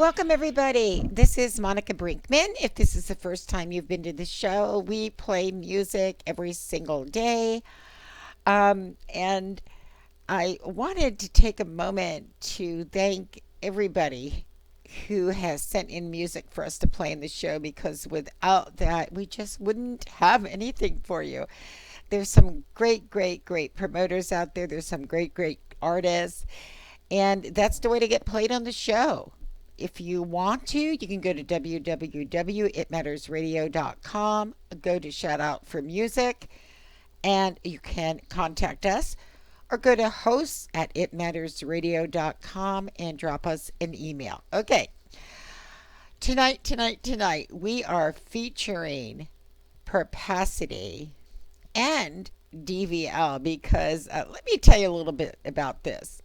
Welcome, everybody. This is Monica Brinkman. If this is the first time you've been to the show, we play music every single day. And I wanted to take a moment to thank everybody who has sent in music for us to play in the show because without that, we just wouldn't have anything for you. There's some great promoters out there. There's some great artists. And that's the way to get played on the show. If you want to, you can go to www.itmattersradio.com, go to Shout Out for Music, and you can contact us or go to hosts at itmattersradio.com and drop us an email. Okay, tonight, we are featuring Perpacity and DVL because let me tell you a little bit about this.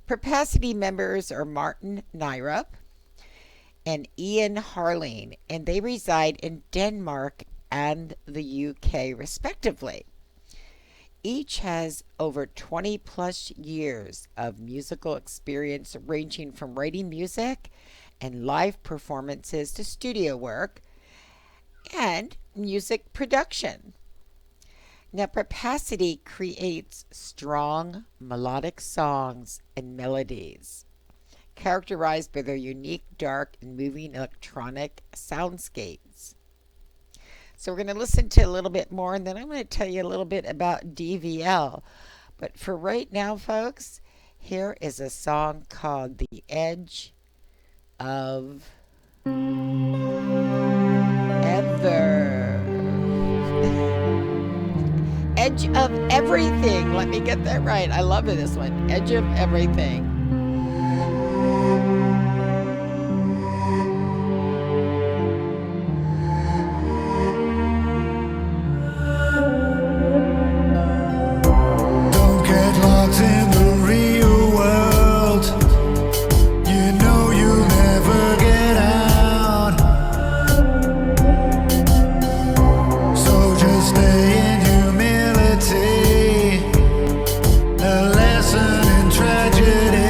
Perpacity members are Martin Nyrup and Ian Harleen, and they reside in Denmark and the UK, respectively. Each has over 20 plus years of musical experience ranging from writing music and live performances to studio work and music production. Now, Perpacity creates strong melodic songs and melodies, characterized by their unique, dark, and moving electronic soundscapes. So we're going to listen to a little bit more, and then I'm going to tell you a little bit about DVL. But for right now, folks, here is a song called The Edge of Ever. Edge of Everything. Let me get that right. I love this one. Edge of Everything. Don't get lost in the real world. You know you'll never get out. So just stay in humility. A lesson in tragedy.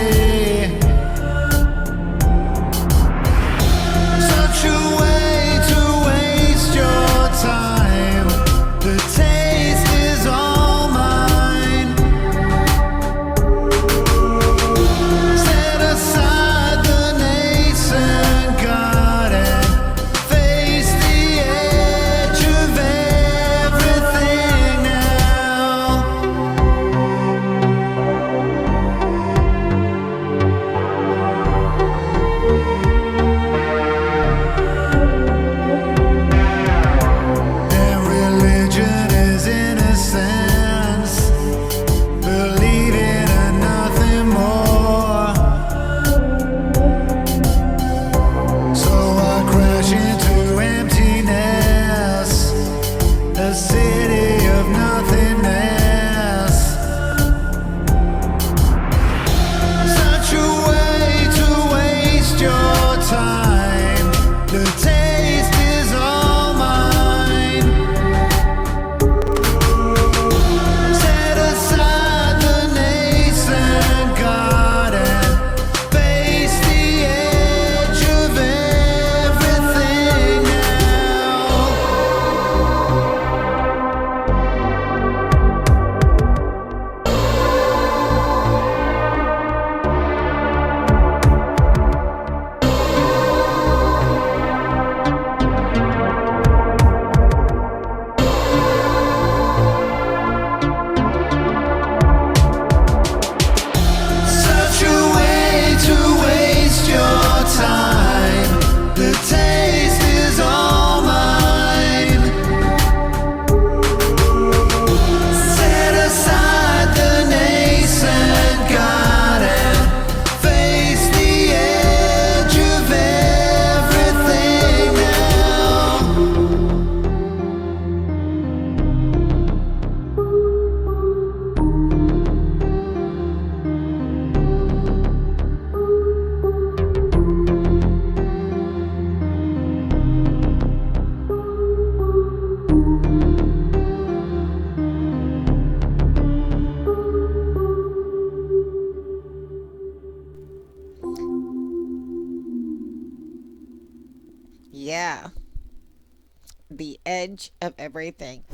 the edge of everything.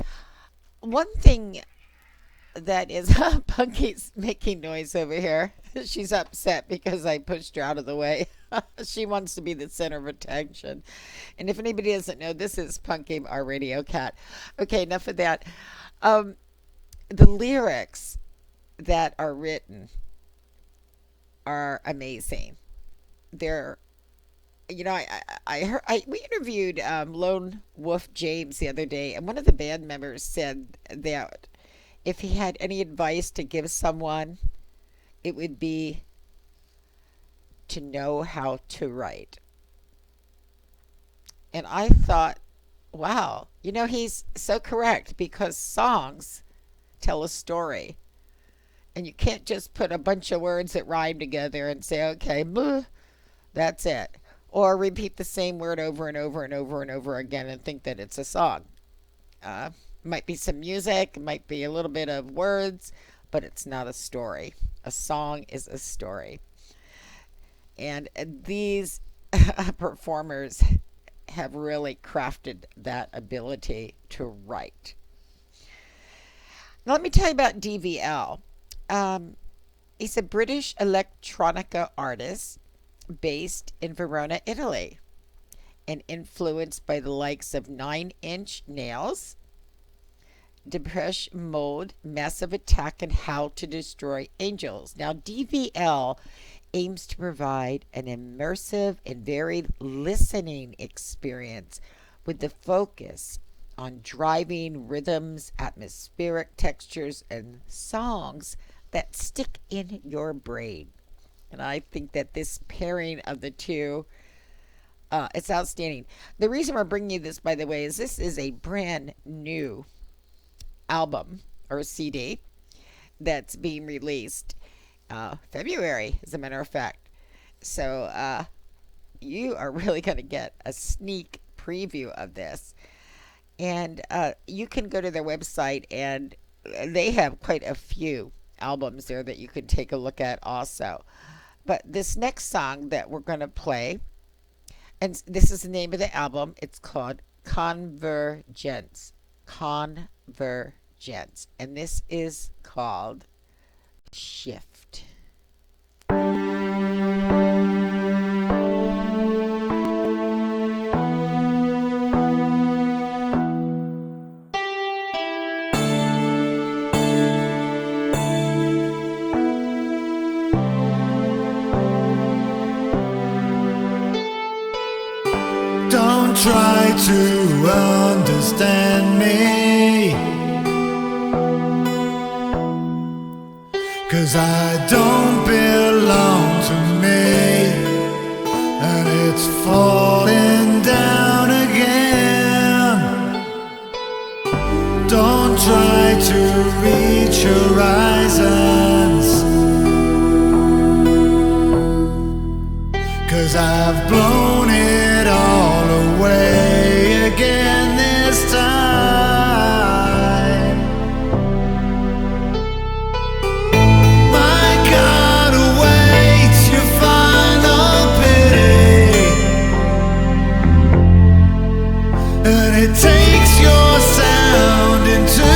One thing that is Punky's making noise over here. She's upset because I pushed her out of the way. She wants to be the center of attention. And if anybody doesn't know, this is Punky, our radio cat. Okay, enough of that. Um, the lyrics that are written are amazing. They're, I heard we interviewed Lone Wolf James the other day, and one of the band members said that if he had any advice to give someone, it would be to know how to write. And I thought, wow, he's so correct because songs tell a story. And you can't just put a bunch of words that rhyme together and say, okay, that's it. Or repeat the same word over and over and over and over again and think that it's a song. Might be some music, might be a little bit of words, but it's not a story. A song is a story. And these performers have really crafted that ability to write. Now, let me tell you about DVL. He's a British electronica artist based in Verona, Italy, and influenced by the likes of Nine Inch Nails, Depeche Mode, Massive Attack, and How to Destroy Angels. Now, DVL aims to provide an immersive and varied listening experience with the focus on driving rhythms, atmospheric textures, and songs that stick in your brain. And I think that this pairing of the two, it's outstanding. The reason we're bringing you this, by the way, is this is a brand new album or CD that's being released February, as a matter of fact. So you are really going to get a sneak preview of this. And you can go to their website, and they have quite a few albums there that you can take a look at also. But this next song that we're going to play, and this is the name of the album, it's called Convergence. Convergence. And this is called Shift. Don't try to understand me, 'cause I don't belong to me, and it's falling down again. Don't try to reach horizons, 'cause I've blown it all away again this time. My God awaits your final pity, and it takes your sound into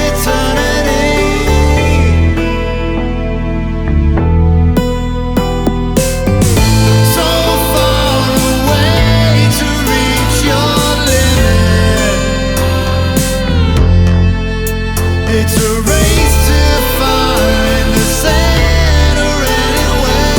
eternity. So far away to reach your limit. It's a race to find the center anyway.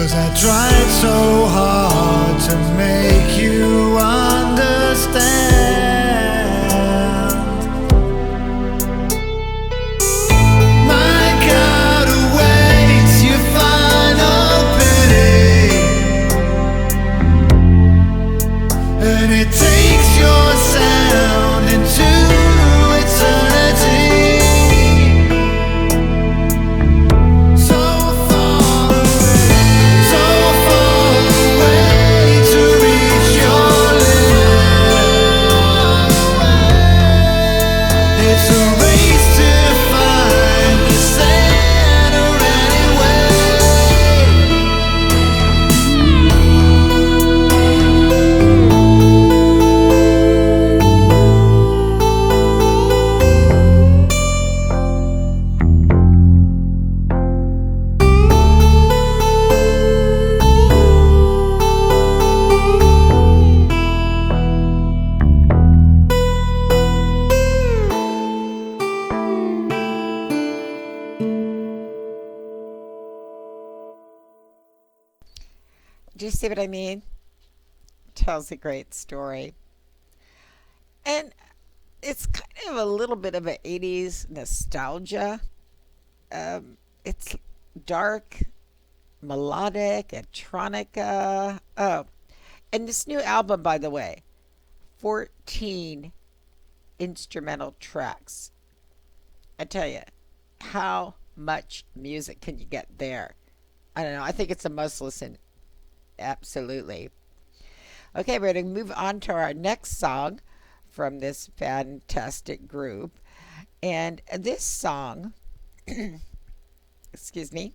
'Cause I tried so hard to make you understand. My God awaits your final pity, and it takes your sound into eternity. So far away to reach your lips. It's a race to find the center anyway. Do you see what I mean? Tells a great story. And it's kind of a little bit of an 80s nostalgia. It's dark, melodic, electronica. Oh, and this new album, by the way, 14 instrumental tracks. I tell you, how much music can you get there? I don't know. I think it's a must listen. Absolutely. Okay, we're going to move on to our next song from this fantastic group. And this song, excuse me,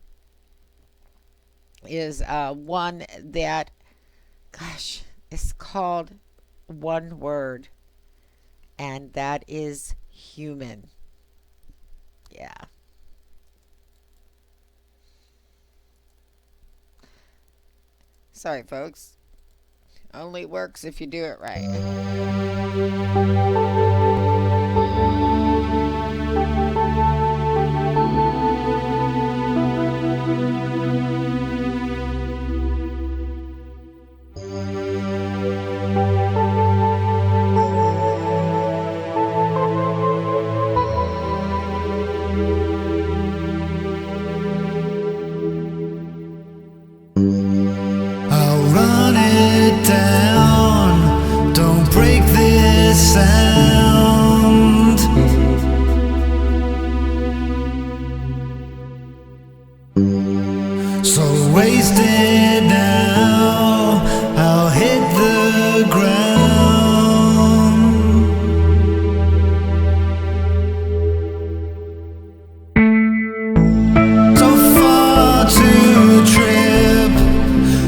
is one that, gosh, is called one word, and that is human. Yeah. Sorry, folks. Only works if you do it right. I'll run it down. Don't break this sound. So wasted now. I'll hit the ground. So far to trip.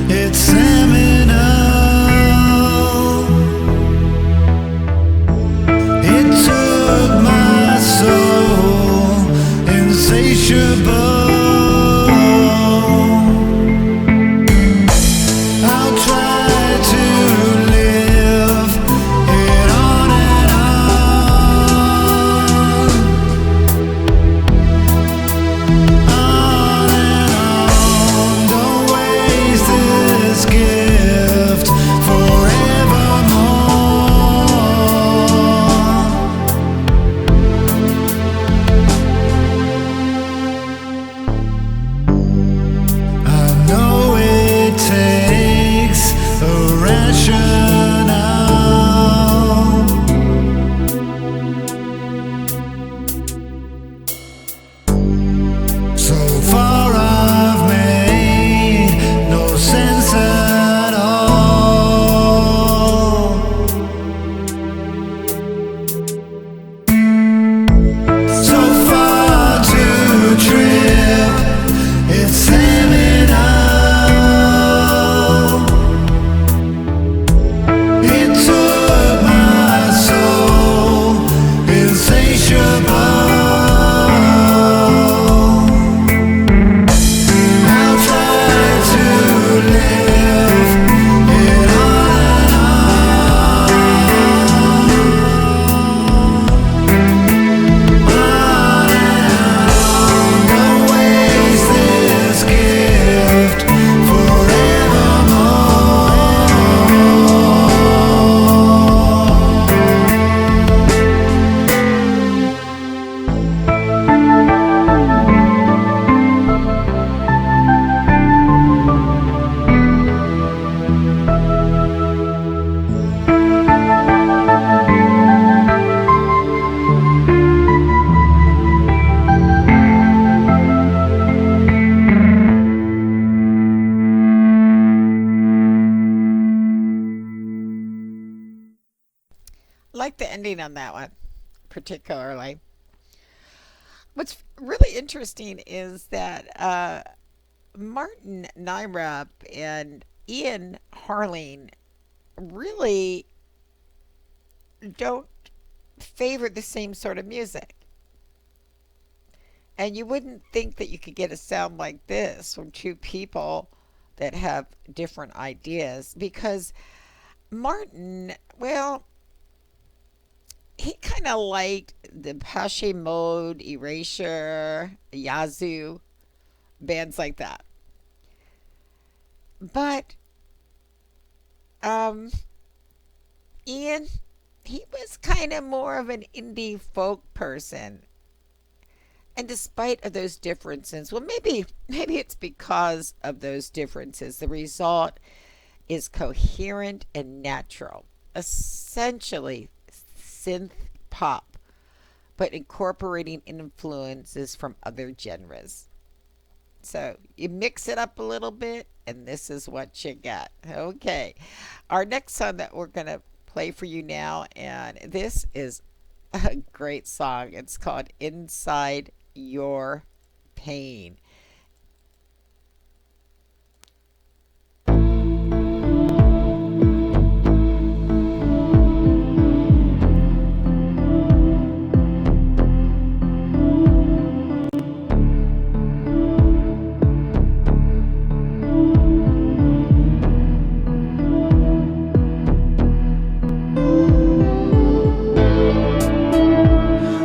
It's seminal. It took my soul, insatiable. like the ending on that one particularly. What's really interesting is that Martin Nyrap and Ian Harling really don't favor the same sort of music. And you wouldn't think that you could get a sound like this from two people that have different ideas because Martin, well, he kind of liked the Depeche Mode, Erasure, Yazoo, bands like that. But um, Ian, he was kind of more of an indie folk person. And despite of those differences, well, maybe it's because of those differences. The result is coherent and natural, essentially synth pop, but incorporating influences from other genres. So you mix it up a little bit, and this is what you got. Okay. Our next song that we're going to play for you now, and this is a great song. It's called Inside Your Pain.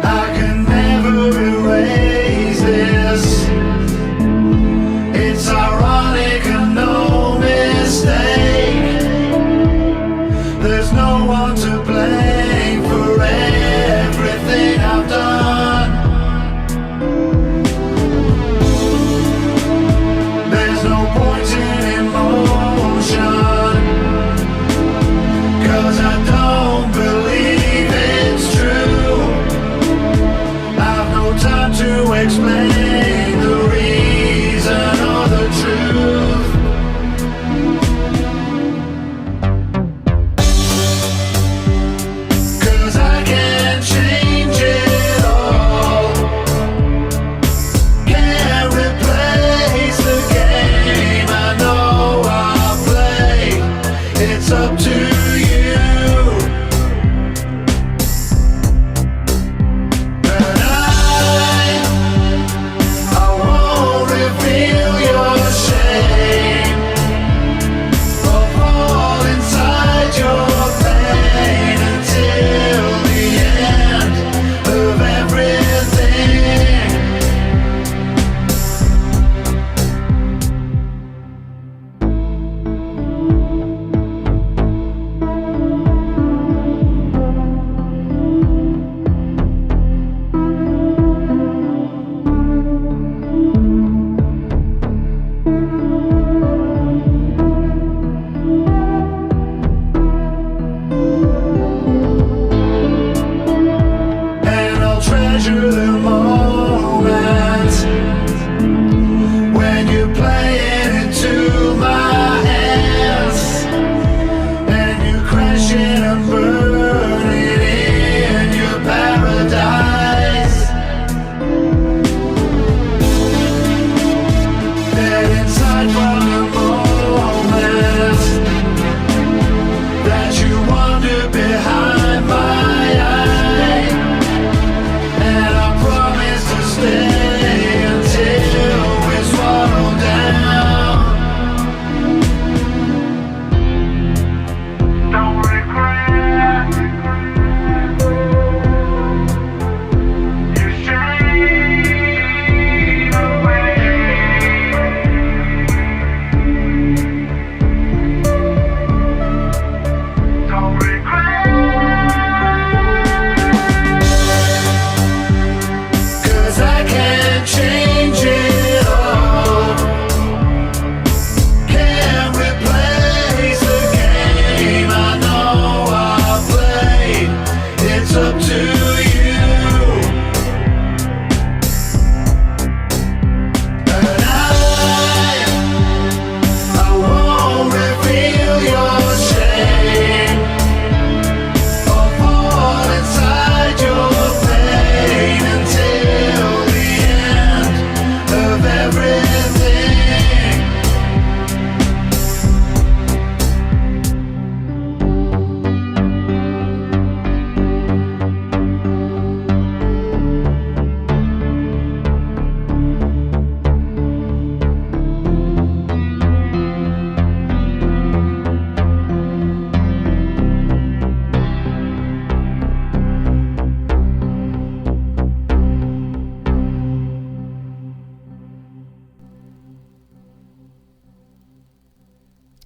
I can never erase this.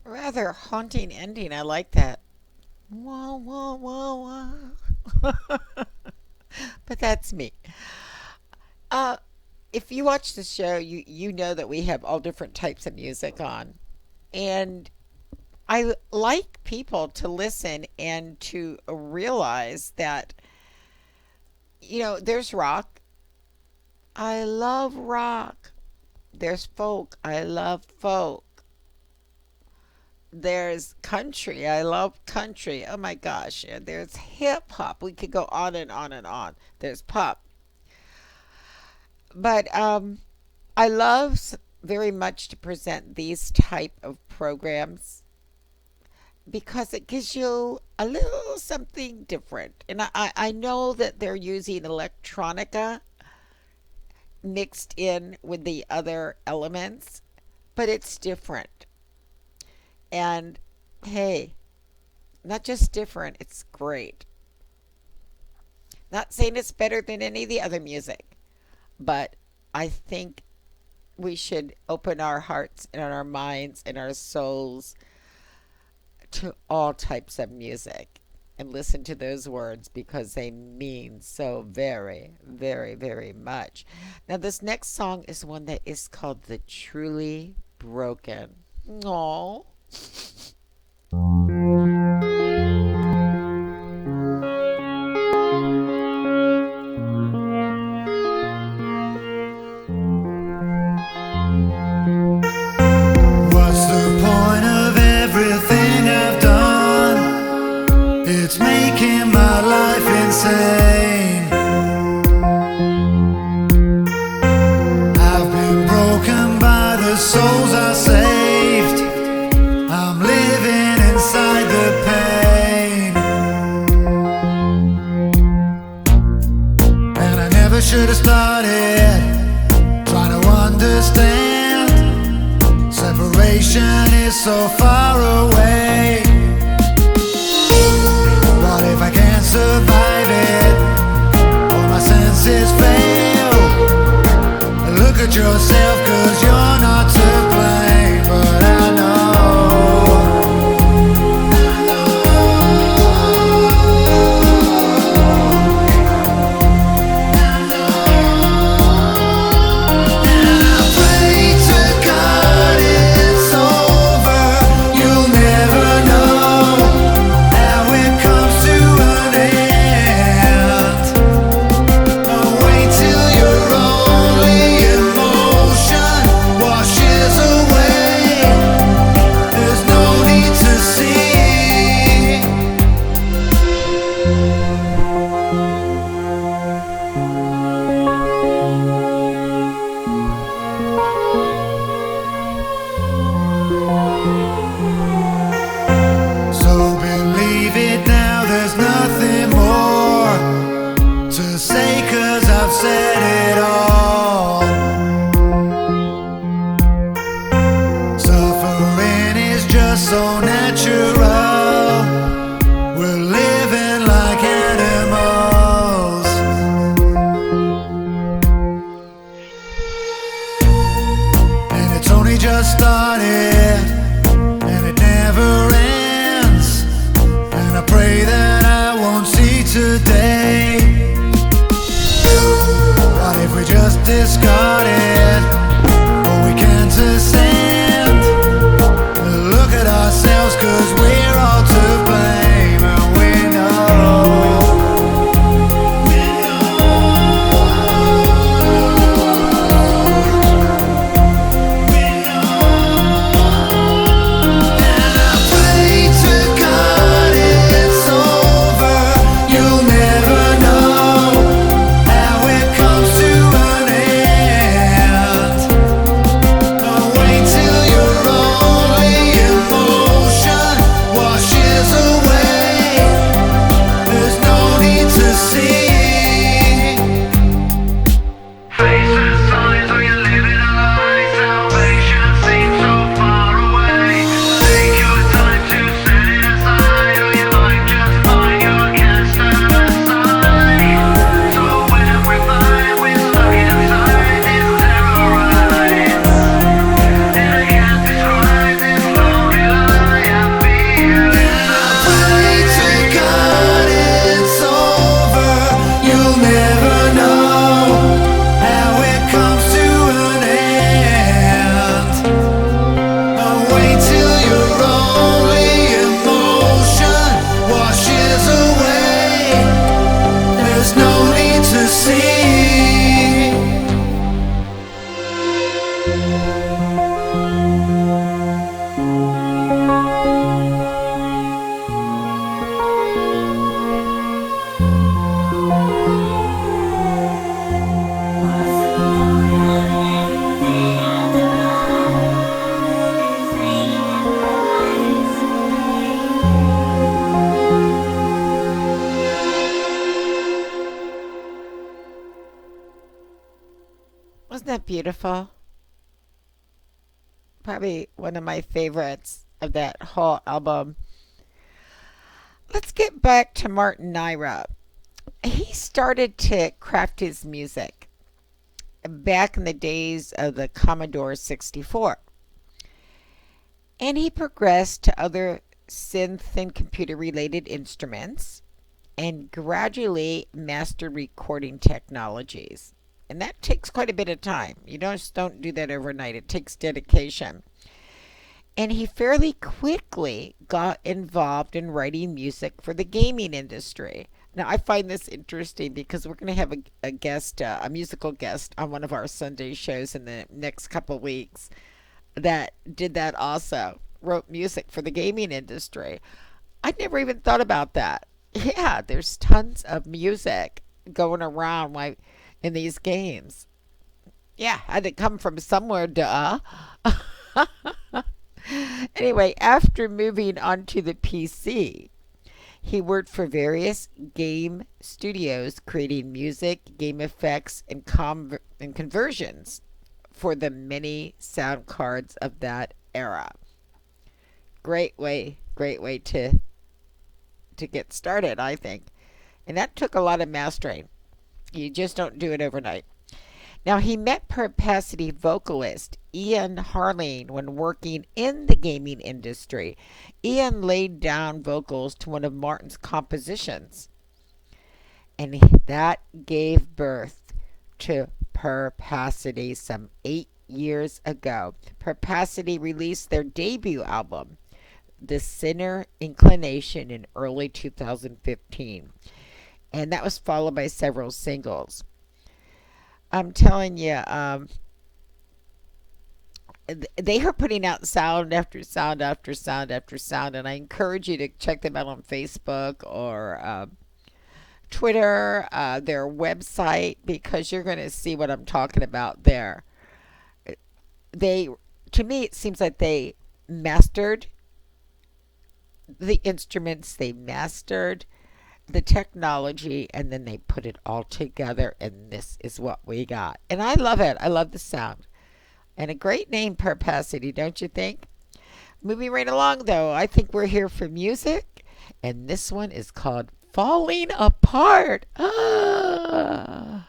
Rather haunting ending. I like that. Wah, wah, wah, wah. But that's me. Uh, if you watch the show, you know that we have all different types of music on, and I like people to listen and to realize that there's rock. I love rock. There's folk. I love folk. There's country. I love country. Oh my gosh. And there's hip hop. We could go on and on and on. There's pop. But I love very much to present these type of programs because it gives you a little something different. And I know that they're using electronica mixed in with the other elements, but it's different. And hey, not just different, it's great. Not saying it's better than any of the other music, but I think we should open our hearts and our minds and our souls to all types of music and listen to those words because they mean so very, very, very much. Now, this next song is one that is called The Truly Broken. Aww. What's the point of everything I've done? It's making my life insane. I've been broken by the souls I saved. I'm living inside the pain. And I never should have started trying to understand. Separation is so far away. What if I can't survive it? All my senses fail. Look at yourself, 'cause you're not to blame. But I know so natural. We're living like animals. And it's only just started, and it never ends. And I pray that I won't see today. What if we just discard it? Or we can't ascend? Look at ourselves, 'cause we're all to blame. And we know, and I pray to God it's over. You'll never know how it comes to an end. Oh, wait till you're only emotion beautiful? Probably one of my favorites of that whole album. Let's get back to Martin Naira. He started to craft his music back in the days of the Commodore 64. And he progressed to other synth and computer related instruments and gradually mastered recording technologies. And that takes quite a bit of time. You just don't do that overnight, it takes dedication. And he fairly quickly got involved in writing music for the gaming industry. Now, I find this interesting because we're going to have a guest, a musical guest, on one of our Sunday shows in the next couple of weeks that did that also, wrote music for the gaming industry. I'd never even thought about that. Yeah, there's tons of music going around like in these games. Yeah, had to come from somewhere, duh. Anyway, after moving onto the PC, he worked for various game studios creating music, game effects, and conversions for the many sound cards of that era. Great way to get started, I think. And that took a lot of mastering. You just don't do it overnight. Now, he met Perpacity vocalist Ian Harling when working in the gaming industry. Ian laid down vocals to one of Martin's compositions, and that gave birth to Perpacity some 8 years ago. Perpacity released their debut album, The Sinner Inclination, in early 2015, and that was followed by several singles. I'm telling you, they are putting out sound after sound after sound after sound, and I encourage you to check them out on Facebook or Twitter, their website, because you're going to see what I'm talking about there. They, to me, it seems like they mastered the instruments, they mastered the technology, and then they put it all together, and this is what we got. And I love it. I love the sound. And a great name, Perpacity, don't you think? Moving right along, though, I think we're here for music, and this one is called Falling Apart. Ah.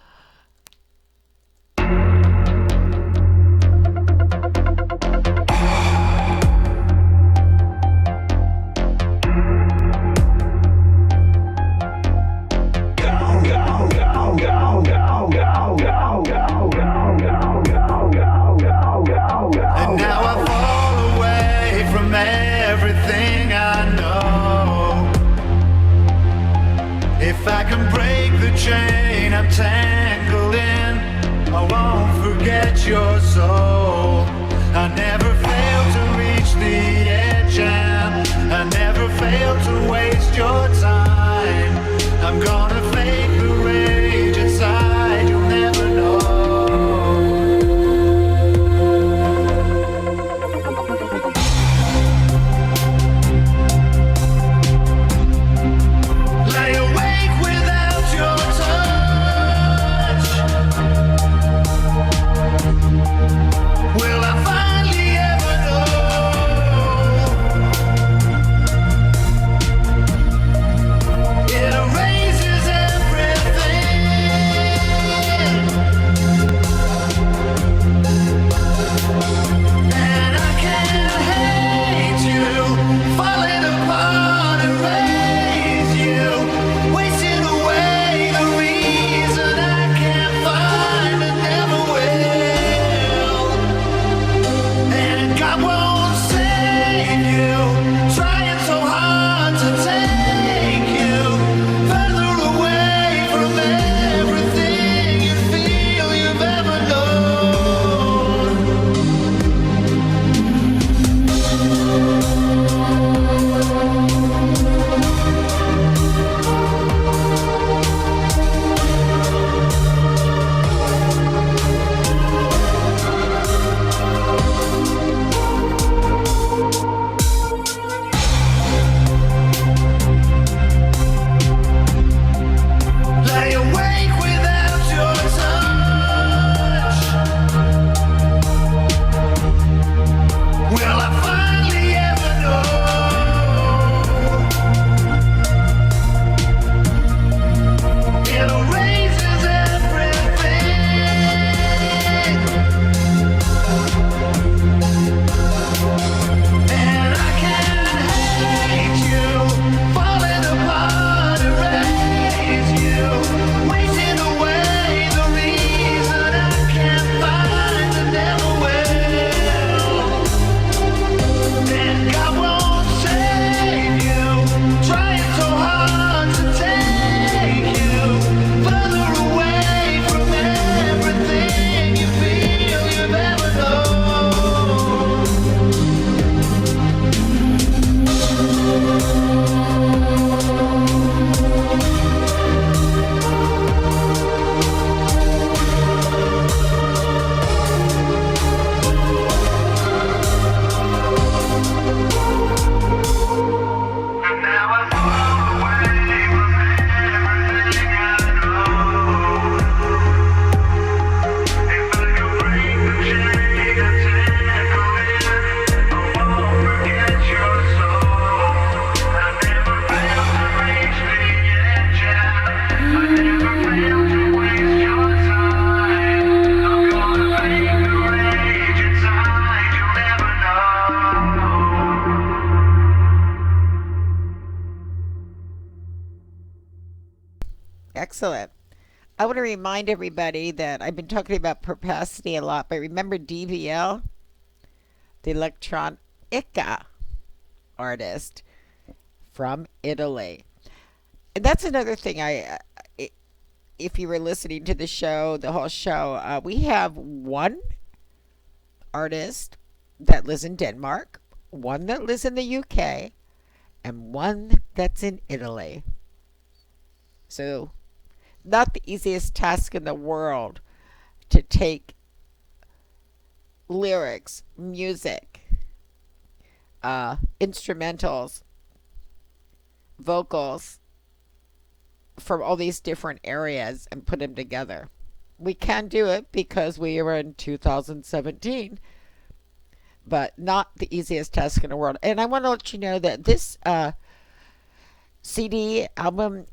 And now I fall away from everything I know. If I can break the chain I'm tangled in, I won't forget your soul. I never fail to reach the edge, and I never fail to waste your time. I'm gonna fake the rage inside, you'll never know. Lay awake without your touch. Will I finally Excellent. I want to remind everybody that I've been talking about Perpacity a lot, but remember DVL, the electronica artist from Italy. And that's another thing. If you were listening to the show, the whole show, we have one artist that lives in Denmark, one that lives in the UK, and one that's in Italy. So, not the easiest task in the world to take lyrics, music, instrumentals, vocals from all these different areas and put them together. We can do it because we are in 2017, but not the easiest task in the world. And I want to let you know that this CD album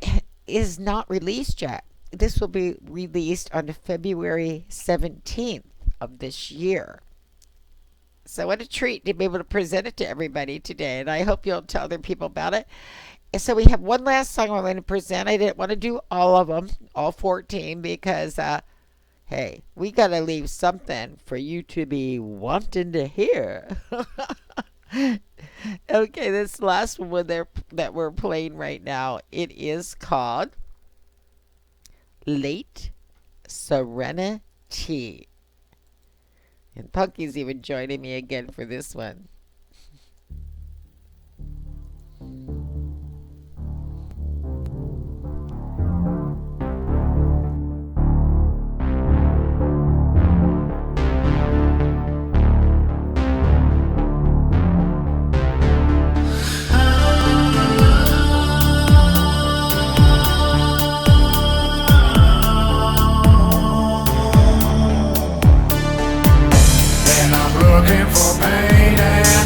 is not released yet. This will be released on February 17th of this year. So what a treat to be able to present it to everybody today. And I hope you'll tell other people about it. And so we have one last song I'm going to present. I didn't want to do all of them, all 14, because, hey, we got to leave something for you to be wanting to hear. Okay, this last one that we're playing right now, it is called Late Serenity. And Punky's even joining me again for this one. Looking for pain and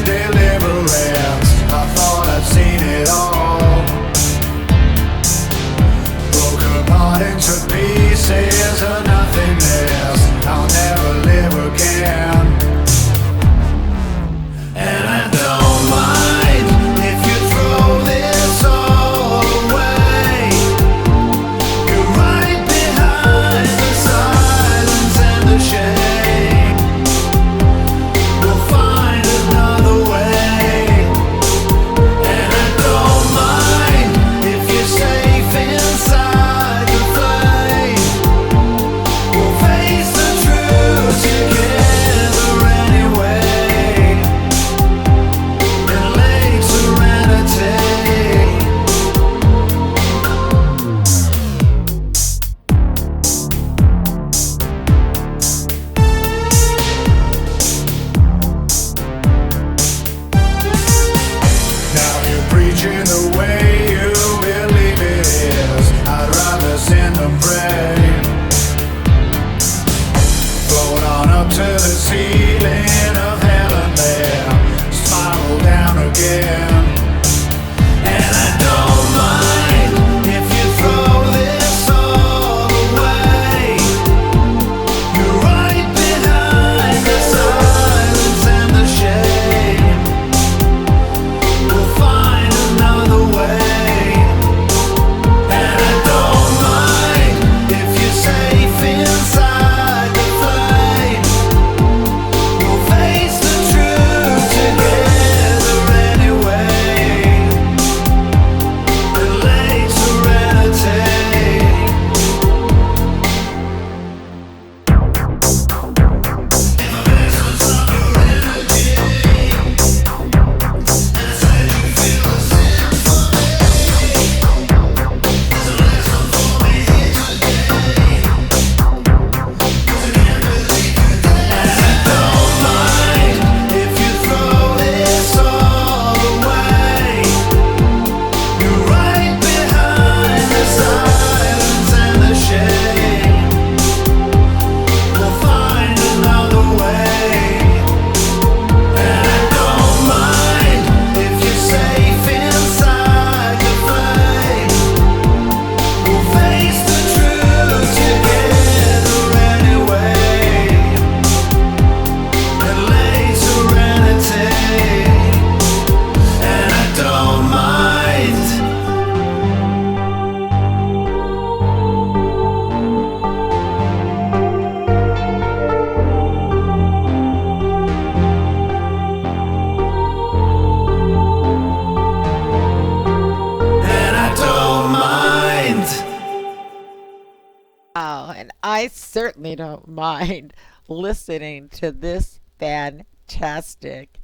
I certainly don't mind listening to this fantastic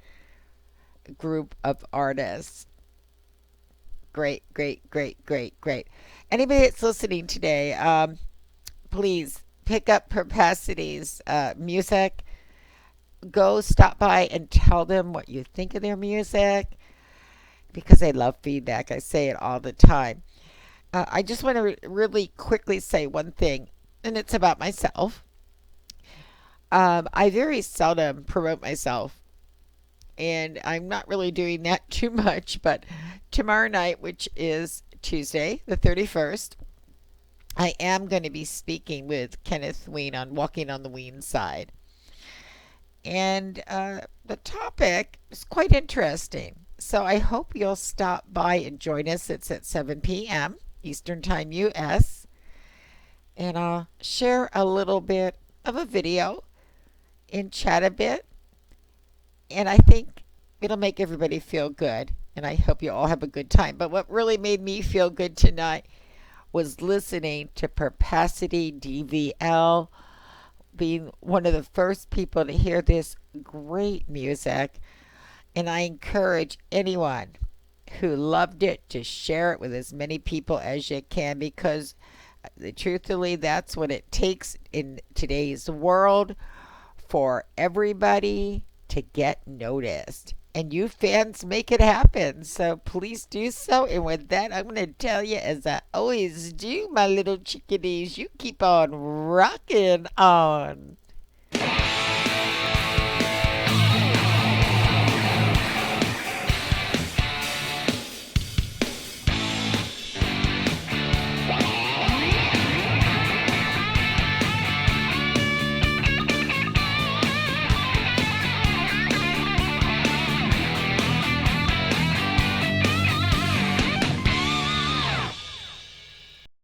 group of artists. Great, great, great, great, great. Anybody that's listening today, please pick up Perpacity's music. Go stop by and tell them what you think of their music because they love feedback. I say it all the time. I just want to really quickly say one thing, and it's about myself. I very seldom promote myself, and I'm not really doing that too much. But tomorrow night, which is Tuesday, the 31st, I am going to be speaking with Kenneth Ween on Walking on the Ween side. And the topic is quite interesting. So I hope you'll stop by and join us. It's at 7 p.m. Eastern Time US. And I'll share a little bit of a video and chat a bit. And I think it'll make everybody feel good. And I hope you all have a good time. But what really made me feel good tonight was listening to Perpacity DVL, being one of the first people to hear this great music. And I encourage anyone who loved it to share it with as many people as you can because truthfully, that's what it takes in today's world for everybody to get noticed. And you fans make it happen. So please do so. And with that, I'm going to tell you, as I always do, my little chickadees, you keep on rocking on.